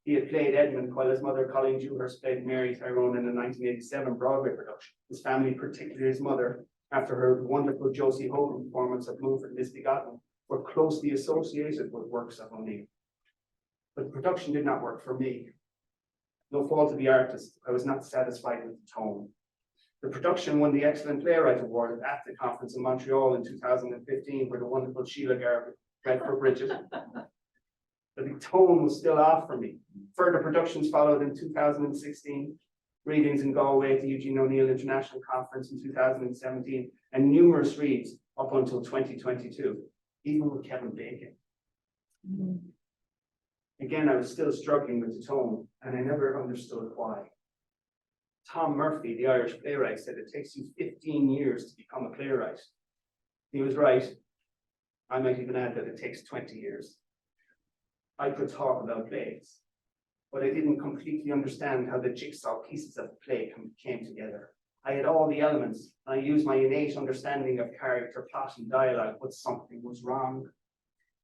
He had played Edmund while his mother, Colleen Dewhurst, played Mary Tyrone in the 1987 Broadway production. His family, particularly his mother, after her wonderful Josie Hogan performance of Move and Misbegotten, were closely associated with works of O'Neill. But the production did not work for me. No fault of the artist, I was not satisfied with the tone. The production won the Excellent Playwright Award at the conference in Montreal in 2015, where the wonderful Sheila Garvey read for Bridget. But the tone was still off for me. Further productions followed in 2016, readings in Galway at the Eugene O'Neill International Conference in 2017, and numerous reads up until 2022, even with Kevin Bacon. Again, I was still struggling with the tone, and I never understood why. Tom Murphy, the Irish playwright, said it takes you 15 years to become a playwright. He was right. I might even add that it takes 20 years. I could talk about plays, but I didn't completely understand how the jigsaw pieces of the play came together. I had all the elements, and I used my innate understanding of character, plot, and dialogue, but something was wrong.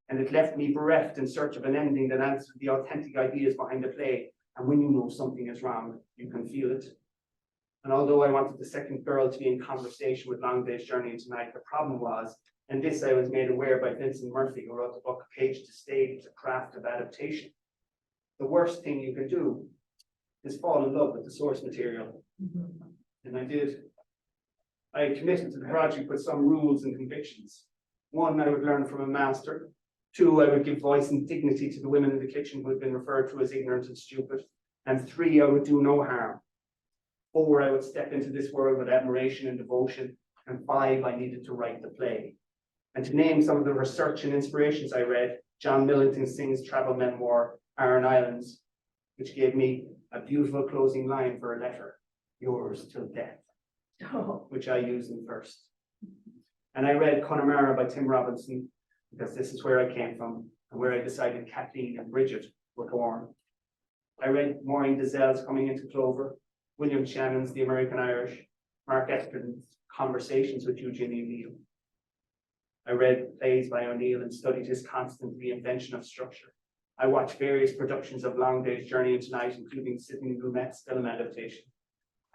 And it left me bereft in search of an ending that answered the authentic ideas behind the play. And when you know something is wrong, you can feel it. And although I wanted the second girl to be in conversation with Long Day's Journey into Night, the problem was, and this I was made aware by Vincent Murphy, who wrote the book Page to Stage, The Craft of Adaptation. The worst thing you can do is fall in love with the source material. And I did. I committed to the project with some rules and convictions. One, I would learn from a master. Two, I would give voice and dignity to the women in the kitchen who had been referred to as ignorant and stupid. And three, I would do no harm. Four, I would step into this world with admiration and devotion. And five, I needed to write the play. And to name some of the research and inspirations I read, John Millington Synge's travel memoir, Aran Islands, which gave me a beautiful closing line for a letter, yours till death, Oh, which I use in first. And I read Connemara by Tim Robinson, because this is where I came from and where I decided Kathleen and Bridget were born. I read Maureen Dazell's Coming into Clover, William Shannon's The American Irish, Mark Espin's Conversations with Eugene O'Neill. I read plays by O'Neill and studied his constant reinvention of structure. I watched various productions of Long Day's Journey into Night, including Sidney Lumet's film adaptation.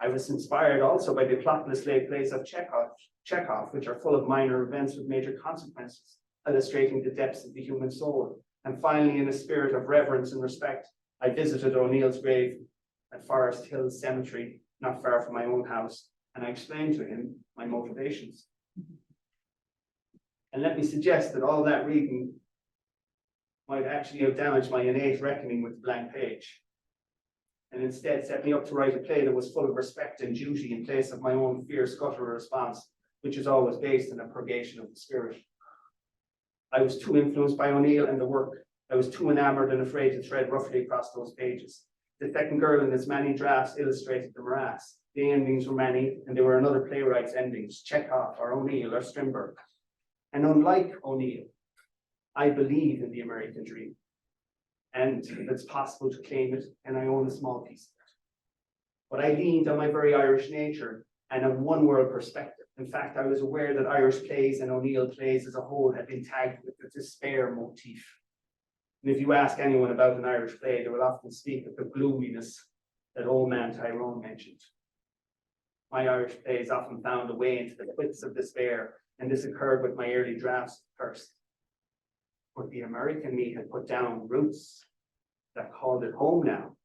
I was inspired also by the plotless lay plays of Chekhov, which are full of minor events with major consequences, illustrating the depths of the human soul. And finally, in a spirit of reverence and respect, I visited O'Neill's grave at Forest Hill Cemetery, not far from my own house, and I explained to him my motivations. And let me suggest that all that reading might actually have damaged my innate reckoning with the blank page, and instead set me up to write a play that was full of respect and duty in place of my own fierce guttural response, which is always based on a purgation of the spirit. I was too influenced by O'Neill and the work. I was too enamored and afraid to tread roughly across those pages. The second girl in as many drafts illustrated the morass. The endings were many, and there were another playwright's endings, Chekhov or O'Neill or Strindberg. And unlike O'Neill, I believe in the American dream, and it's possible to claim it, and I own a small piece of it. But I leaned on my very Irish nature and a one-world perspective. In fact, I was aware that Irish plays and O'Neill plays as a whole had been tagged with the despair motif. And if you ask anyone about an Irish play, they will often speak of the gloominess that old man Tyrone mentioned. My Irish plays often found a way into the pits of despair, and this occurred with my early drafts first. But the American me had put down roots that called it home now,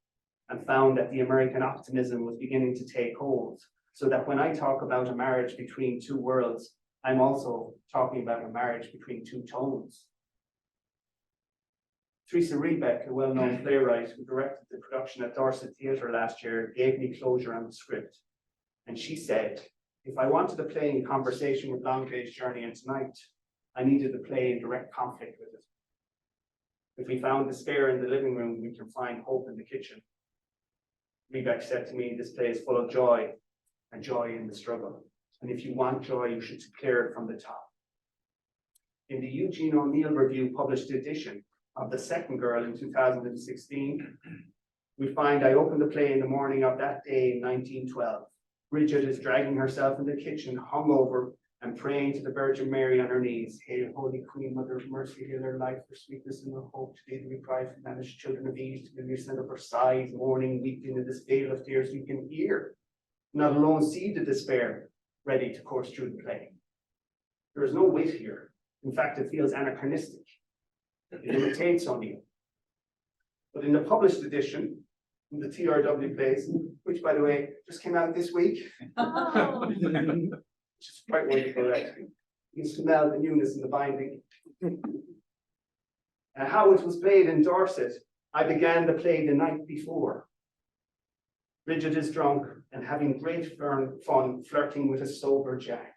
and found that the American optimism was beginning to take hold, so that when I talk about a marriage between two worlds, I'm also talking about a marriage between two tones. Teresa Rebeck, a well-known playwright who directed the production at Dorset Theatre last year, gave me closure on the script. And she said, if I wanted a play in conversation with Long Day's Journey into Night, I needed a play in direct conflict with it. If we found despair in the living room, we can find hope in the kitchen. Rebeck said to me, this play is full of joy, and joy in the struggle. And if you want joy, you should declare it from the top. In the Eugene O'Neill Review published edition of The Second Girl in 2016, we find I opened the play in the morning of that day in 1912. Bridget is dragging herself in the kitchen, hungover, and praying to the Virgin Mary on her knees. Hail, Holy Queen, Mother of Mercy, hail her life, her sweetness, and her hope. Today to be cried for banished children of Eve, to be sent of her sighs, mourning, weeping in this vale of tears you can hear. Not alone see the despair, ready to course through the play. There is no wit here. In fact, it feels anachronistic. It imitates O'Neill. But in the published edition, in the TRW plays, which by the way, just came out this week, Oh. which is quite wonderful actually. You can smell the newness in the binding. And how it was played in Dorset, I began the play the night before. Bridget is drunk and having great fun flirting with a sober Jack.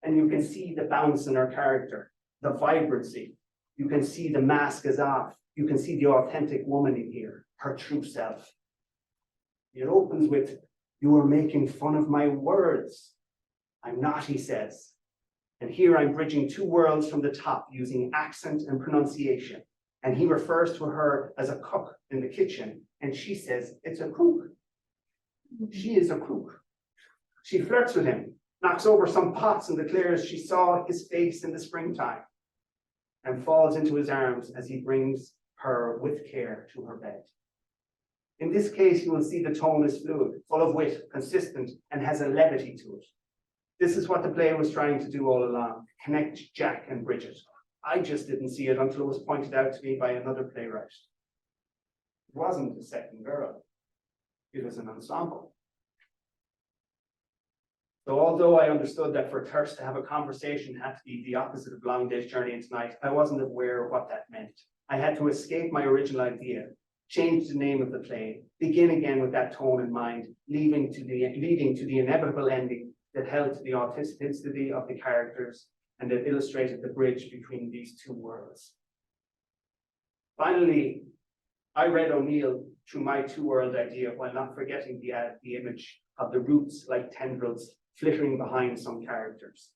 And you can see the bounce in her character, the vibrancy. You can see the mask is off. You can see the authentic woman in here, her true self. It opens with, you are making fun of my words. I'm not, he says. And here I'm bridging two worlds from the top using accent and pronunciation. And he refers to her as a cook in the kitchen. And she says, it's a cook. She is a cook. She flirts with him, knocks over some pots and declares she saw his face in the springtime, and falls into his arms as he brings her with care to her bed. In this case, you will see the tone is fluid, full of wit, consistent, and has a levity to it. This is what the play was trying to do all along, connect Jack and Bridget. I just didn't see it until it was pointed out to me by another playwright. It wasn't a second girl. It was an ensemble. So although I understood that for Thirst to have a conversation had to be the opposite of Long Day's Journey into Night, I wasn't aware of what that meant. I had to escape my original idea, change the name of the play, begin again with that tone in mind, leading to the inevitable ending that held to the authenticity of the characters and that illustrated the bridge between these two worlds. Finally, I read O'Neill through my two-world idea while not forgetting the image of the roots like tendrils flittering behind some characters.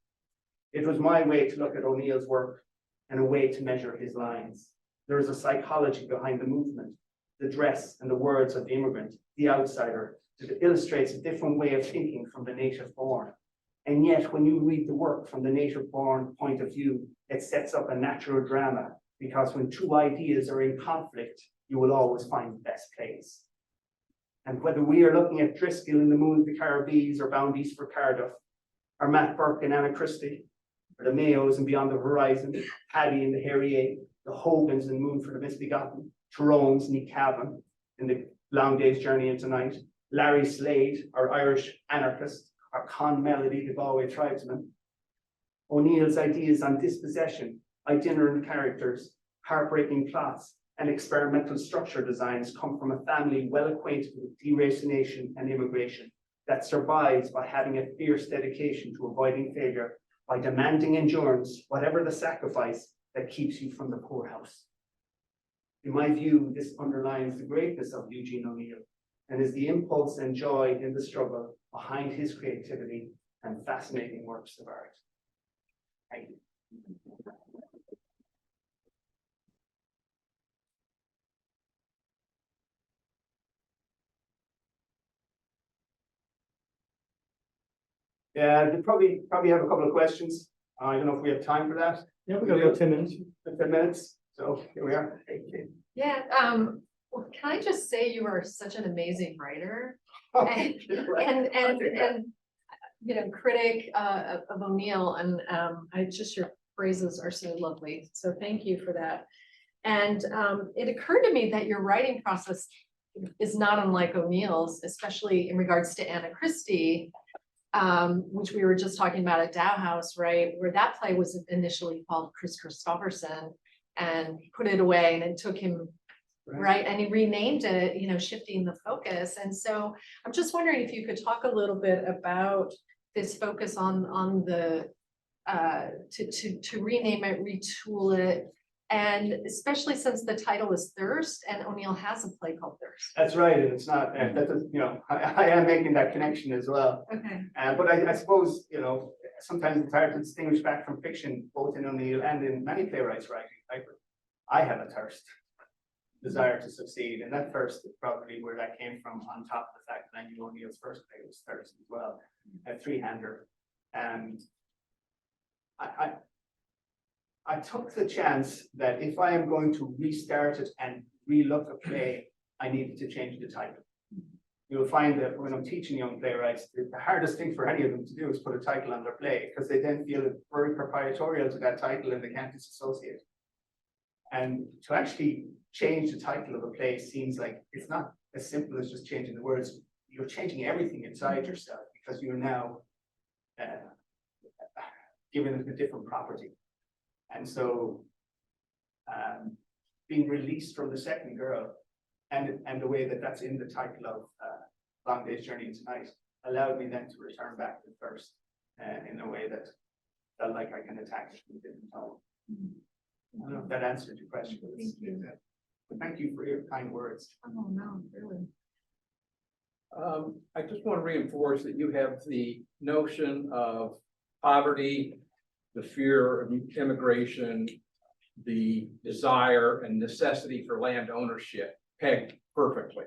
It was my way to look at O'Neill's work and a way to measure his lines. There is a psychology behind the movement, the dress and the words of the immigrant, the outsider, that illustrates a different way of thinking from the native born. And yet, when you read the work from the native born point of view, it sets up a natural drama, because when two ideas are in conflict, you will always find the best place. And whether we are looking at Driscoll in the Moon of the Caribbees or Bound East for Cardiff, or Matt Burke and Anna Christie, or the Mayos and Beyond the Horizon, Paddy and the Harrier, the Hogans and Moon for the Misbegotten, Tyrone's and Nick Cavan in the Long Day's Journey into Night, Larry Slade, our Irish anarchist, or Con Melody, the Galway tribesman. O'Neill's ideas on dispossession, itinerant characters, heartbreaking plots, and experimental structure designs come from a family well acquainted with deracination and immigration that survives by having a fierce dedication to avoiding failure, by demanding endurance, whatever the sacrifice that keeps you from the poorhouse. In my view, this underlines the greatness of Eugene O'Neill and is the impulse and joy in the struggle behind his creativity and fascinating works of art. Thank you. Yeah, they probably have a couple of questions. I don't know if we have time for that. Yeah, we got about 10 minutes. 10 minutes. So here we are. Yeah, well, can I just say you are such an amazing writer and you know, critic of O'Neill, and your phrases are so lovely. So thank you for that. And it occurred to me that your writing process is not unlike O'Neill's, especially in regards to Anna Christie, which we were just talking about at Dow House, right? Where that play was initially called Chris Christopherson, and he put it away, and it took him, right? And he renamed it, you know, shifting the focus. And so I'm just wondering if you could talk a little bit about this focus on the to rename it, retool it, and especially since the title is Thirst, and O'Neill has a play called Thirst. That's right, and it's not. That does, you know, I am making that connection as well. Okay. But I suppose, you know, sometimes it's hard to distinguish back from fiction, both in O'Neill and in many playwrights' writing. I have a thirst, desire to succeed, and that thirst is probably where that came from. On top of the fact that I knew O'Neill's first play was Thirst as well, a three-hander, and I took the chance that if I am going to restart it and relook a play, I needed to change the title. You'll find that when I'm teaching young playwrights, the hardest thing for any of them to do is put a title on their play, because they then feel very proprietorial to that title and they can't disassociate. And to actually change the title of a play seems like it's not as simple as just changing the words. You're changing everything inside yourself, because you're now giving it a different property. And so being released from the second girl and the way that that's in the title of Long Day's Journey into Night allowed me then to return back to Thirst in a way that felt like I can attack it from a different tone. I don't know if that answered your question. Thank you. But thank you for your kind words. Oh, no, really. I just want to reinforce that you have the notion of poverty, the fear of immigration, the desire and necessity for land ownership pegged perfectly.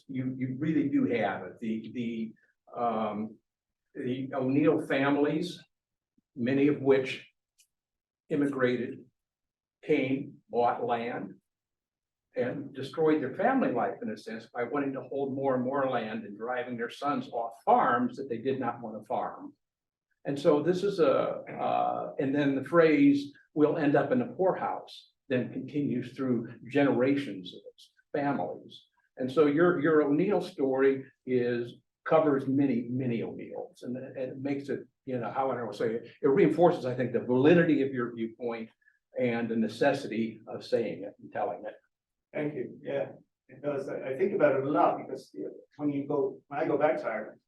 You really do have it. The O'Neill families, many of which immigrated, came, bought land, and destroyed their family life in a sense by wanting to hold more and more land and driving their sons off farms that they did not want to farm. And so this is and then the phrase, "we'll end up in a poorhouse," then continues through generations of families. And so your O'Neill story is covers many, many O'Neills, and it makes it, you know, how I don't say it, it reinforces, I think, the validity of your viewpoint and the necessity of saying it and telling it. Thank you, yeah, it does, I think about it a lot, because when I go back to Ireland.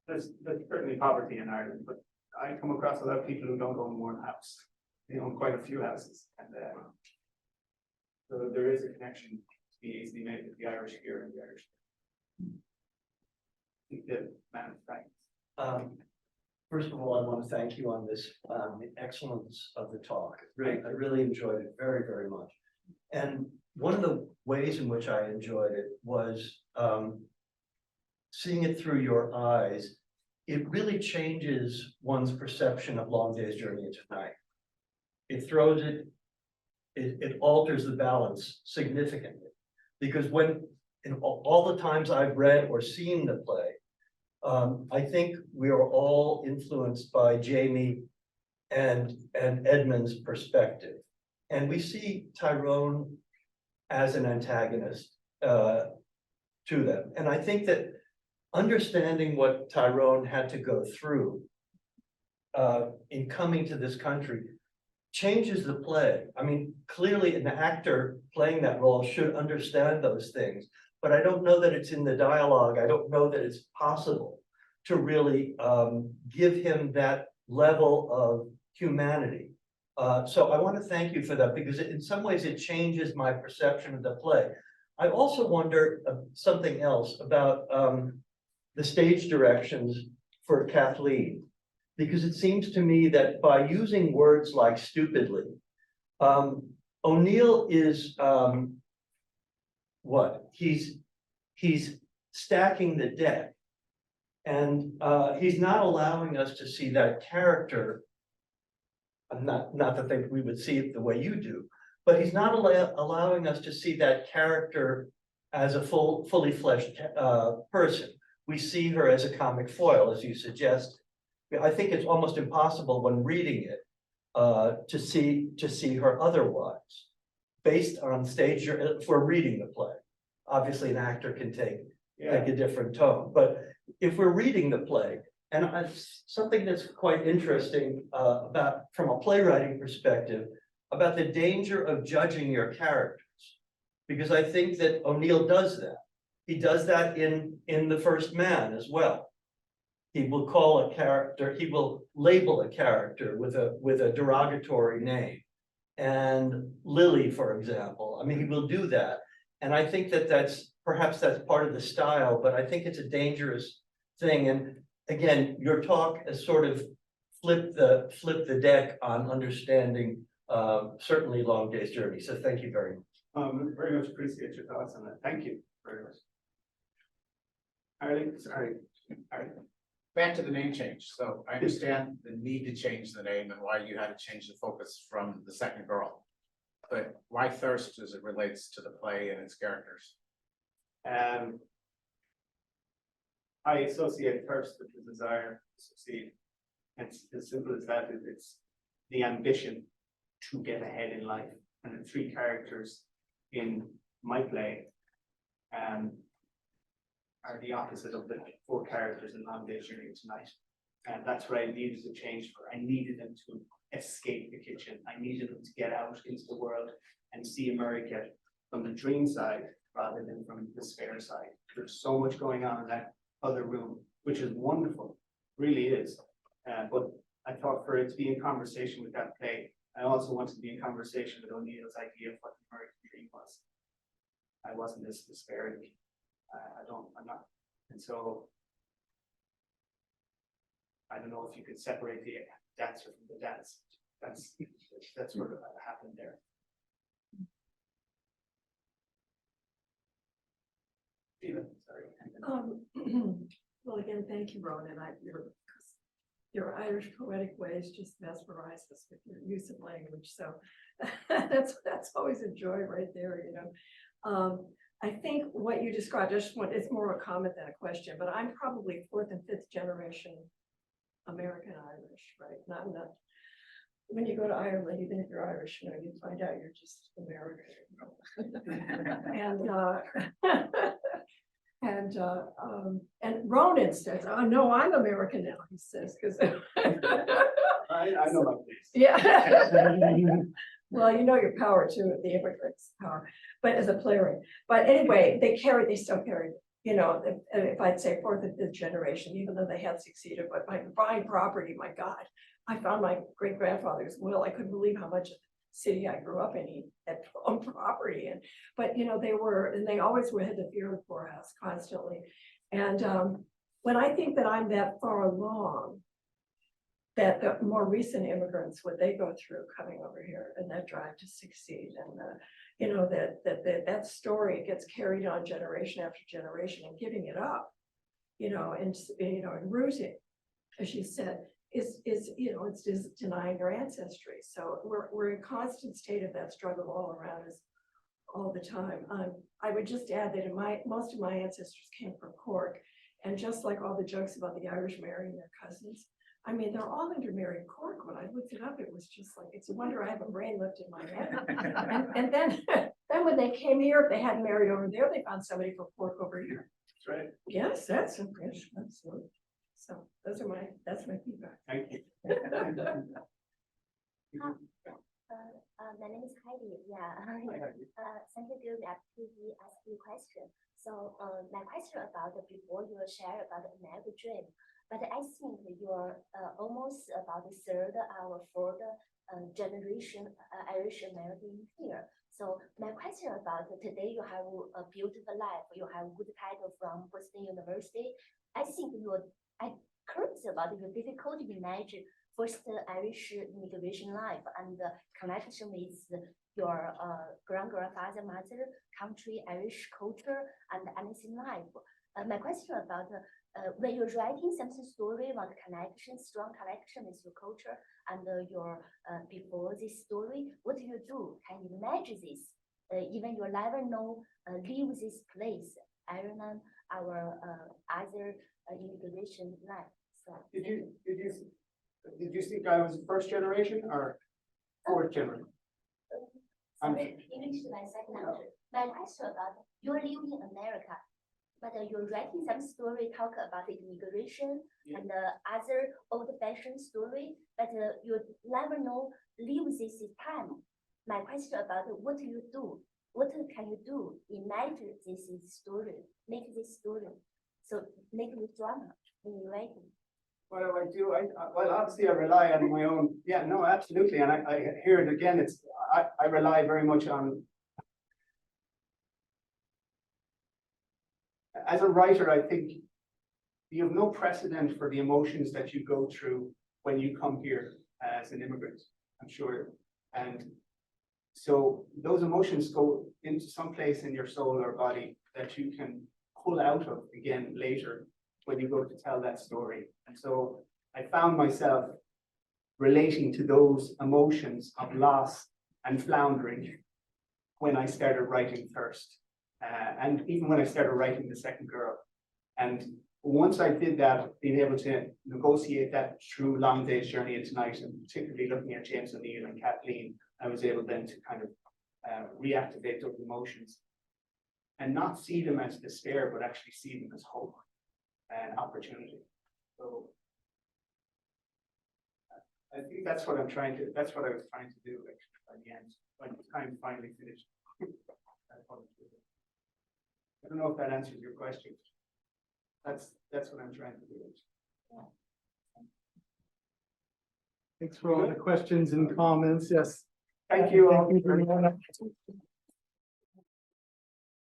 There's certainly poverty in Ireland, but I come across a lot of people who don't own one house. They own quite a few houses, and so there is a connection to be easily made with the Irish here and the Irish. I think the man of thanks. First of all, I want to thank you on this, the excellence of the talk. I really enjoyed it very, very much. And one of the ways in which I enjoyed it was seeing it through your eyes. It really changes one's perception of Long Day's Journey into Night. It throws it alters the balance significantly. Because when, in all the times I've read or seen the play, I think we are all influenced by Jamie and Edmund's perspective. And we see Tyrone as an antagonist to them. And I think that understanding what Tyrone had to go through in coming to this country changes the play. I mean, clearly an actor playing that role should understand those things, but I don't know that it's in the dialogue. I don't know that it's possible to really give him that level of humanity. So I want to thank you for that, because in some ways it changes my perception of the play. I also wonder something else about the stage directions for Kathleen, because it seems to me that by using words like stupidly, O'Neill is what? He's stacking the deck, and he's not allowing us to see that character. Not that we would see it the way you do, but he's not allowing us to see that character as a fully fleshed person. We see her as a comic foil, as you suggested. I think it's almost impossible when reading it to see her otherwise, based on stage. If we're reading the play, obviously an actor can take a different tone, but if we're reading the play, and something that's quite interesting about from a playwriting perspective about the danger of judging your characters, because I think that O'Neill does that. He does that in The First Man as well. He will call a character, he will label a character with a derogatory name. And Lily, for example, I mean, he will do that. And I think that perhaps that's part of the style, but I think it's a dangerous thing. And again, your talk has sort of flipped the deck on understanding certainly Long Day's Journey. So thank you very much. Very much appreciate your thoughts on that. Thank you very much. Arlene, sorry. Back to the name change. So I understand the need to change the name and why you had to change the focus from the second girl. But why Thirst as it relates to the play and its characters? I associate thirst with the desire to succeed. It's as simple as that. It's the ambition to get ahead in life. And the three characters in my play are the opposite of the four characters in Long Day's Journey Tonight. And that's what I needed to change for. I needed them to escape the kitchen. I needed them to get out into the world and see America from the dream side rather than from the despair side. There's so much going on in that other room, which is wonderful, really is. But I thought for it to be in conversation with that play, I also wanted to be in conversation with O'Neill's idea of what the American dream was. I wasn't this despairing. I'm not. And so I don't know if you could separate the dancer from the dance. That's what happened there. Steven, sorry. Well, again, thank you, Ronan. Your Irish poetic ways just mesmerize us with your use of language. So that's always a joy right there, you know. I think what you described, it's more a comment than a question, but I'm probably fourth and fifth generation American Irish, right? Not when you go to Ireland, even if you're Irish, you know, you find out you're just American. And And Ronan says, "Oh, no, I'm American now," he says, because. I know my place. Yeah. Well, you know your power too, the immigrants' power, but as a playwright. But anyway, they still carried, you know, if I'd say fourth and fifth generation, even though they had succeeded, but my buying property, my God. I found my great grandfather's will. I couldn't believe how much of the city I grew up in, he had owned property. But you know, they always had the fear of the poorhouse constantly. And when I think that I'm that far along, that the more recent immigrants, what they go through coming over here and that drive to succeed, and you know, that story gets carried on generation after generation, and giving it up, you know, and you know, and rooting, as you said, is you know, it's just denying your ancestry. So we're in constant state of that struggle all around us all the time. I would just add that most of my ancestors came from Cork, and just like all the jokes about the Irish marrying their cousins, I mean, they're all intermarried Cork. When I looked it up, it was just like, it's a wonder I have a brain left in my head. And then when they came here, if they hadn't married over there, they found somebody from Cork over here. That's right. Yes, that's impressive. Absolutely. So that's my feedback. Thank you. My name is Heidi. Yeah. Thank you for the opportunity to ask you a question. So my question about before you share about the American dream, but I think you're almost about the third or fourth generation Irish American here. So my question about today, you have a beautiful life, you have good title from Boston University. I think I curious about your difficulty to manage first Irish immigration life and connection with your grandfather, mother, country, Irish culture, and anything life. My question about when you're writing something story about connection, strong connection with your culture and your before this story, what do you do? Can you manage this? Even you never know, leave this place, Ireland, our other immigration life. So, Did you think I was first generation or fourth generation? sorry, English is my second language. My question about you're living in America, but you're writing some story talk about the immigration and other old-fashioned story, but you never know leave this time. My question about what do you do? What can you do? Imagine this story, make this story, so make the drama in writing. What do I do? Well, obviously I rely on my own. Yeah, no, absolutely. And I hear it again. I rely very much on. As a writer, I think you have no precedent for the emotions that you go through when you come here as an immigrant, I'm sure. And so those emotions go into some place in your soul or body that you can pull out of again later when you go to tell that story. And so I found myself relating to those emotions of loss and floundering when I started writing Thirst. And even when I started writing The Second Girl. And once I did that, being able to negotiate that through Long Day's Journey into Night, and particularly looking at James O'Neill and Kathleen, I was able then to kind of reactivate those emotions and not see them as despair, but actually see them as hope and opportunity. So I think that's what I was trying to do actually by the end, by the time finally finished. I don't know if that answers your question. That's what I'm trying to do. Thanks for all the questions and comments. Yes. Thank you all. Thank you very much.